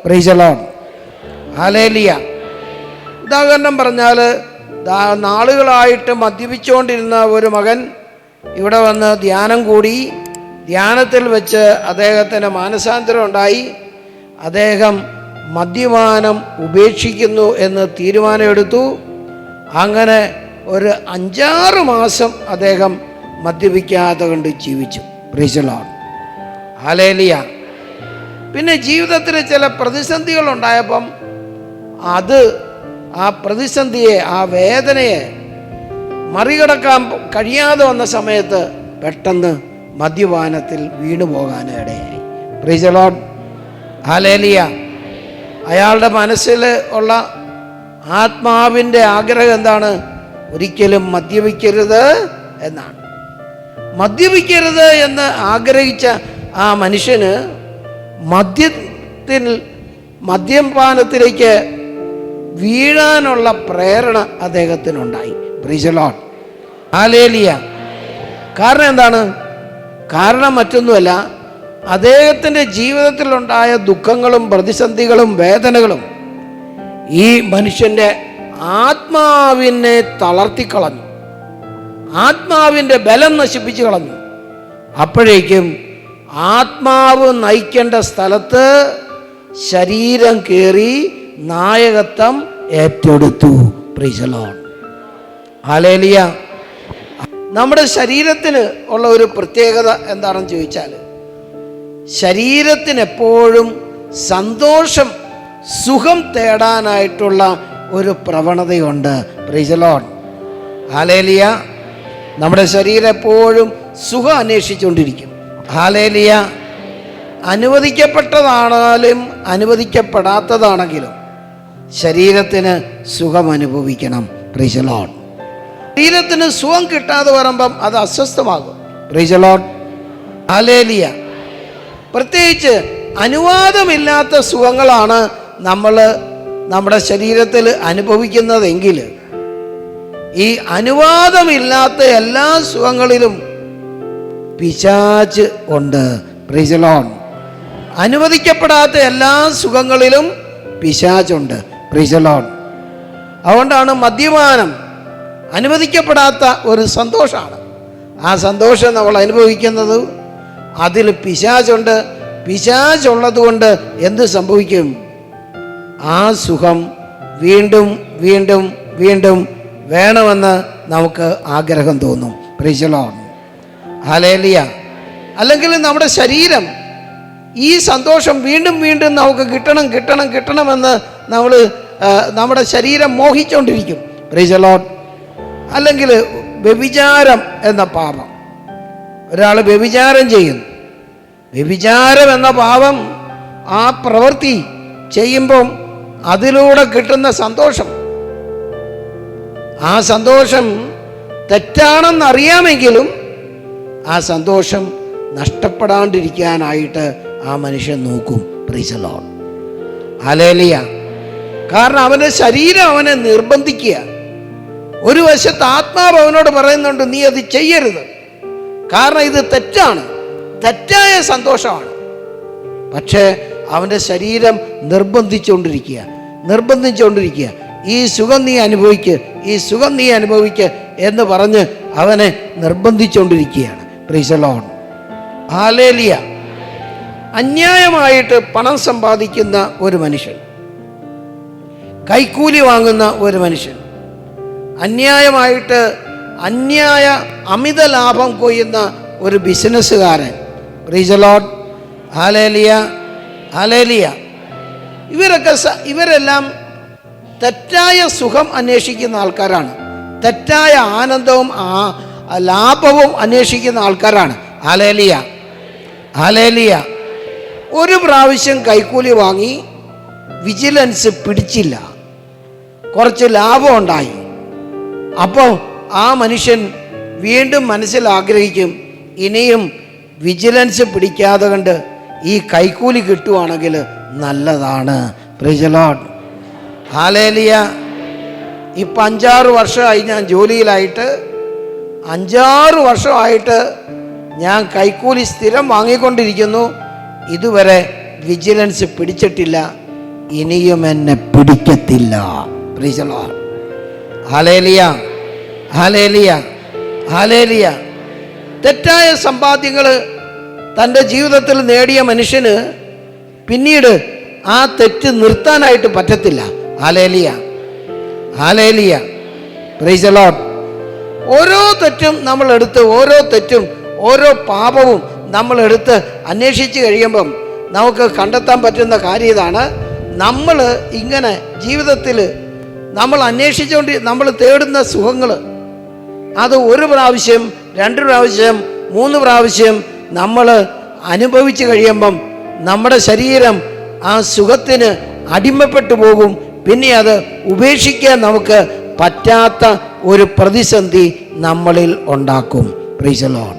Price the Lord. Hallelujah. ഉദാഹരണം പറഞ്ഞാൽ, നാളുകളായിട്ട് മദ്യപിച്ചുകൊണ്ടിരുന്ന ഒരു മകൻ ഇവിടെ വന്ന് ധ്യാനം കൂടി. ധ്യാനത്തിൽ വെച്ച് അദ്ദേഹത്തിന് മാനസാന്തരം ഉണ്ടായി. അദ്ദേഹം മദ്യപാനം ഉപേക്ഷിക്കുന്നു എന്ന് തീരുമാനമെടുത്തു. അങ്ങനെ ഒരു 5-6 മാസം അദ്ദേഹം മദ്യപിക്കാതെ കൊണ്ട് ജീവിച്ചു. Price the Lord. ഹല്ലേലൂയ. പിന്നെ ജീവിതത്തിൽ ചില പ്രതിസന്ധികൾ ഉണ്ടായപ്പം ആ പ്രതിസന്ധിയെ, ആ വേദനയെ മറികടക്കാൻ കഴിയാതെ വന്ന സമയത്ത് പെട്ടെന്ന് മദ്യപാനത്തിൽ വീണുപോകാനിടയായി. Praise the Lord. ഹല്ലേലൂയ. അയാളുടെ മനസ്സിൽ ഉള്ള ആത്മാവിൻ്റെ ആഗ്രഹം എന്താണ്? ഒരിക്കലും മദ്യപിക്കരുത് എന്നാണ്. മദ്യപിക്കരുത് എന്ന് ആഗ്രഹിച്ച ആ മനുഷ്യന് മദ്യപാനത്തിലേക്ക് വീഴാനുള്ള പ്രേരണ അദ്ദേഹത്തിനുണ്ടായി. Praise the Lord. ഹല്ലേലൂയ. കാരണം എന്താണ്? കാരണം മറ്റൊന്നുമല്ല, അദ്ദേഹത്തിൻ്റെ ജീവിതത്തിലുണ്ടായ ദുഃഖങ്ങളും പ്രതിസന്ധികളും വേദനകളും ഈ മനുഷ്യൻ്റെ ആത്മാവിനെ തളർത്തിക്കളഞ്ഞു, ആത്മാവിൻ്റെ ബലം നശിപ്പിച്ചു കളഞ്ഞു. അപ്പോഴേക്കും ആത്മാവ് നയിക്കേണ്ട സ്ഥലത്ത് ശരീരം കയറി നായകത്വം ഏറ്റെടുത്തു. Price the Lord. ഹല്ലേലൂയ. നമ്മുടെ ശരീരത്തിന് ഉള്ള ഒരു പ്രത്യേകത എന്താണെന്ന് ചോദിച്ചാൽ, ശരീരത്തിന് എപ്പോഴും സന്തോഷം, സുഖം തേടാനായിട്ടുള്ള ഒരു പ്രവണതയുണ്ട്. Price the Lord. ഹല്ലേലൂയ. നമ്മുടെ ശരീരം എപ്പോഴും സുഖം അന്വേഷിച്ചുകൊണ്ടിരിക്കും. ഹല്ലേലൂയ. അനുവദിക്കപ്പെട്ടതാണെങ്കിലും അനുവദിക്കപ്പെടാത്തതാണെങ്കിലും ശരീരത്തിന് സുഖം അനുഭവിക്കണം. Praise the Lord. ശരീരത്തിന് സുഖം കിട്ടാതെ വരുമ്പം അത് അസ്വസ്ഥമാകും. Praise the Lord. ഹല്ലേലൂയ. പ്രത്യേകിച്ച് അനുവാദമില്ലാത്ത സുഖങ്ങളാണ് നമ്മൾ നമ്മുടെ ശരീരത്തിൽ അനുഭവിക്കുന്നതെങ്കിൽ, ഈ അനുവാദമില്ലാത്ത എല്ലാ സുഖങ്ങളിലും പിശാച് ഉണ്ട്. Price the Lord. അനുവദിക്കപ്പെടാത്ത എല്ലാ സുഖങ്ങളിലും പിശാചുണ്ട്. Praise the Lord. അതുകൊണ്ടാണ് മദ്യപാനം അനുവദിക്കപ്പെടാത്ത ഒരു സന്തോഷമാണ്. ആ സന്തോഷം നമ്മൾ അനുഭവിക്കുന്നത്, അതിൽ പിശാചുണ്ട്. പിശാചുള്ളത് കൊണ്ട് എന്ത് സംഭവിക്കും? ആ സുഖം വീണ്ടും വീണ്ടും വീണ്ടും വേണമെന്ന് നമുക്ക് ആഗ്രഹം തോന്നും. Price the Lord. ഹല്ലേലൂയ. അല്ലെങ്കിൽ നമ്മുടെ ശരീരം ഈ സന്തോഷം വീണ്ടും വീണ്ടും നമുക്ക് കിട്ടണമെന്ന് നമ്മുടെ ശരീരം മോഹിച്ചുകൊണ്ടിരിക്കും. Price the Lord. അല്ലെങ്കിൽ വ്യഭിചാരം എന്ന പാപം, ഒരാൾ വ്യഭിചാരം ചെയ്യുന്നു. വ്യഭിചാരം എന്ന പാപം, ആ പ്രവൃത്തി ചെയ്യുമ്പം അതിലൂടെ കിട്ടുന്ന സന്തോഷം, ആ സന്തോഷം തെറ്റാണെന്നറിയാമെങ്കിലും ആ സന്തോഷം നഷ്ടപ്പെടാണ്ടിരിക്കാനായിട്ട് ആ മനുഷ്യൻ നോക്കും. Price the Lord. ഹല്ലേലൂയ. കാരണം അവൻ്റെ ശരീരം അവനെ നിർബന്ധിക്കുക. ഒരു വശത്ത് ആത്മാവ് അവനോട് പറയുന്നുണ്ട്, നീ അത് ചെയ്യരുത്, കാരണം ഇത് തെറ്റാണ്, തെറ്റായ സന്തോഷമാണ്. പക്ഷേ അവൻ്റെ ശരീരം നിർബന്ധിച്ചുകൊണ്ടിരിക്കുക. ഈ സുഖം നീ അനുഭവിക്കുക എന്ന് പറഞ്ഞ് അവനെ നിർബന്ധിച്ചുകൊണ്ടിരിക്കുകയാണ്. Praise the Lord. ഹല്ലേലൂയ. അന്യായമായിട്ട് പണം സമ്പാദിക്കുന്ന ഒരു മനുഷ്യൻ, കൈക്കൂലി വാങ്ങുന്ന ഒരു മനുഷ്യൻ, അന്യായമായിട്ട് അമിത ലാഭം കൊയ്യുന്ന ഒരു ബിസിനസ്സുകാരൻ. Praise the Lord. Hallelujah. Hallelujah. ഇവരെല്ലാം തെറ്റായ സുഖം അന്വേഷിക്കുന്ന ആൾക്കാരാണ്. തെറ്റായ ആനന്ദവും ലാഭവും അന്വേഷിക്കുന്ന ആൾക്കാരാണ്. ഹല്ലേലൂയ. ഹല്ലേലൂയ. ഒരു പ്രാവശ്യം കൈക്കൂലി വാങ്ങി, വിജിലൻസ് പിടിച്ചില്ല, കുറച്ച് ലാഭം ഉണ്ടായി. അപ്പോൾ ആ മനുഷ്യൻ വീണ്ടും മനസ്സിൽ ആഗ്രഹിക്കും, ഇനിയും വിജിലൻസ് പിടിക്കാതെ കണ്ട് ഈ കൈക്കൂലി കിട്ടുവാണെങ്കിൽ നല്ലതാണ്. Price the Lord. ഹല്ലേലൂയ. ഇപ്പം 5-6 വർഷമായി ഞാൻ ജോലിയിലായിട്ട്, 5-6 വർഷമായിട്ട് ഞാൻ കൈക്കൂലി സ്ഥിരം വാങ്ങിക്കൊണ്ടിരിക്കുന്നു. ഇതുവരെ വിജിലൻസ് പിടിച്ചിട്ടില്ല. ഇനിയും എന്നെ പിടിക്കത്തില്ല. Praise the Lord. Hallelujah, hallelujah, hallelujah. തെറ്റായ സമ്പാദ്യങ്ങൾ തൻ്റെ ജീവിതത്തിൽ നേടിയ മനുഷ്യന് പിന്നീട് ആ തെറ്റ് നിർത്താനായിട്ട് പറ്റത്തില്ല. Hallelujah, hallelujah, price the Lord. ഓരോ തെറ്റും നമ്മളെടുത്ത്, ഓരോ തെറ്റും ഓരോ പാപവും നമ്മളെടുത്ത് അന്വേഷിച്ച് കഴിയുമ്പം നമുക്ക് കണ്ടെത്താൻ പറ്റുന്ന കാര്യം ഇതാണ്. നമ്മൾ ഇങ്ങനെ ജീവിതത്തിൽ നമ്മൾ നമ്മൾ തേടുന്ന സുഖങ്ങൾ, അത് ഒരു പ്രാവശ്യം, 2 പ്രാവശ്യം, 3 പ്രാവശ്യം നമ്മൾ അനുഭവിച്ച് കഴിയുമ്പം നമ്മുടെ ശരീരം ആ സുഖത്തിന് അടിമപ്പെട്ടു പോകും. പിന്നെ അത് ഉപേക്ഷിക്കാൻ നമുക്ക് പറ്റാത്ത ഒരു പ്രതിസന്ധി നമ്മളിൽ ഉണ്ടാക്കും. Price the Lord.